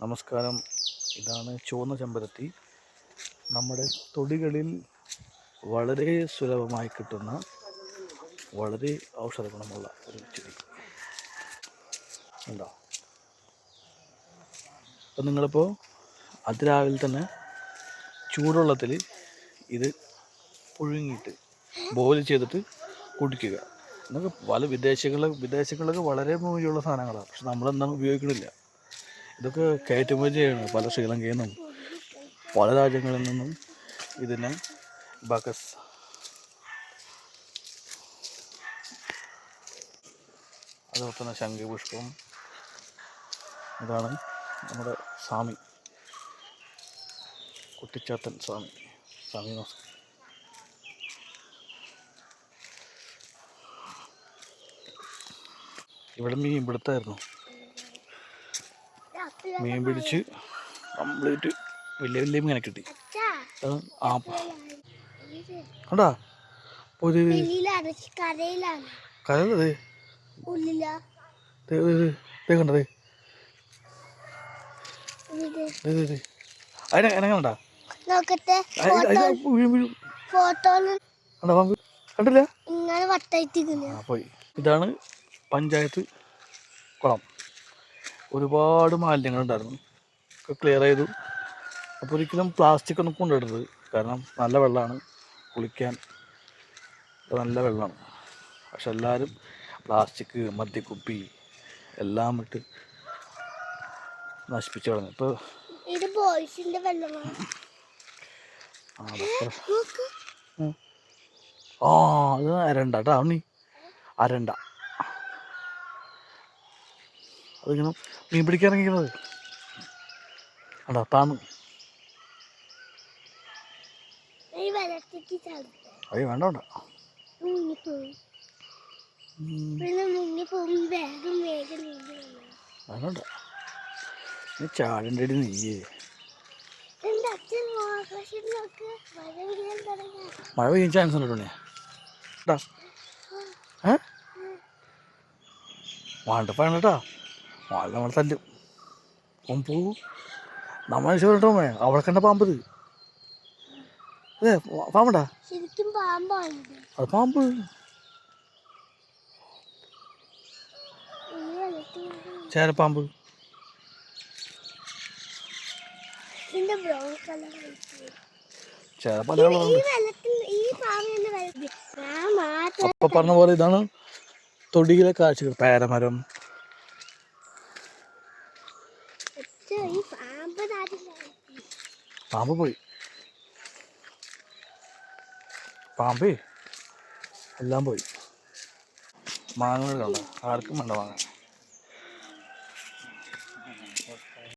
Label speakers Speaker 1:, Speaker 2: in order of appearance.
Speaker 1: നമസ്കാരം. ഇതാണ് ചുവന്ന ചെമ്പരത്തി. നമ്മുടെ തൊടികളിൽ വളരെ സുലഭമായി കിട്ടുന്ന വളരെ ഔഷധ ഗുണമുള്ള ഒരു ചെടി ഉണ്ടോ. അപ്പം നിങ്ങളിപ്പോൾ അതിരാവിലെ തന്നെ ചൂടുവെള്ളത്തിൽ ഇത് പുഴുങ്ങിയിട്ട് ബോയിൽ ചെയ്തിട്ട് കുടിക്കുക. എന്നൊക്കെ പല വിദേശങ്ങളിലൊക്കെ വളരെ മൂല്യമുള്ള സാധനങ്ങളാണ്. പക്ഷെ നമ്മളെന്താണ് ഉപയോഗിക്കണില്ല. ഇതൊക്കെ കയറ്റുമതി ചെയ്യണം. പല ശ്രീലങ്കയിൽ നിന്നും പല രാജ്യങ്ങളിൽ നിന്നും ഇതിനെ ബക്കസ് അതുപോലെ തന്നെ ശംഖുപുഷ്പം. ഇതാണ് നമ്മുടെ സ്വാമി കുട്ടിച്ചാത്തൻ സ്വാമി നമസ്കാരം. ഇവിടെ മീൻ പിടുത്തായിരുന്നു. മീൻ പിടിച്ച് കംപ്ലീറ്റ് വലിയ വലിയ മീനെ കിട്ടി. കണ്ടാ കരളത് കണ്ടത് അതിനെങ്ങണ്ടാ കണ്ടില്ല. പോയി. ഇതാണ് പഞ്ചായത്ത് കുളം. ഒരുപാട് മാലിന്യങ്ങളുണ്ടായിരുന്നു, ഒക്കെ ക്ലിയർ ചെയ്തു. അപ്പോൾ ഒരിക്കലും പ്ലാസ്റ്റിക് ഒന്നും കൊണ്ടിടരുത്. കാരണം നല്ല വെള്ളമാണ്, കുളിക്കാൻ നല്ല വെള്ളമാണ്. പക്ഷെ എല്ലാവരും പ്ലാസ്റ്റിക്, മദ്യക്കുപ്പി എല്ലാം ഇട്ട് നശിപ്പിച്ച് കളഞ്ഞു. ഇപ്പോൾ ഇത് ബോയ്സിൻ്റെ വെള്ളമാണ്. അത് അരണ്ട കേട്ടോ. ഉണ്ണി അരണ്ട. അതിങ്ങനെ മീൻ പിടിക്കാൻ ഇറങ്ങിക്കുന്നത് അടാ താന്ന്. അയ്യോ വേണ്ട വേണ്ട. വേണ്ട നീ ചാടേണ്ടി നീയേ. മഴ പെയ്യാൻ ചാൻസ് ഉണ്ട് കേട്ടോ. വേണ്ടപ്പോ വേണ്ടട്ടാ. മഴ നമ്മൾ തല്ലും. പോ നമ്മളെ ചോട്ടോ അവിടെ കണ്ട പാമ്പത്. അതെ പാമ്പടാ. അത് പാമ്പ്. ചേരപ്പാമ്പ്. അപ്പൊ പറഞ്ഞ പോലെ ഇതാണ് തൊടിയിലെ കാഴ്ചകൾ. പേരമരം. പാമ്പ് പോയി. പാമ്പേ എല്ലാം പോയി. മാങ്ങ കണ്ട ആർക്കും വേണ്ട മാങ്ങ.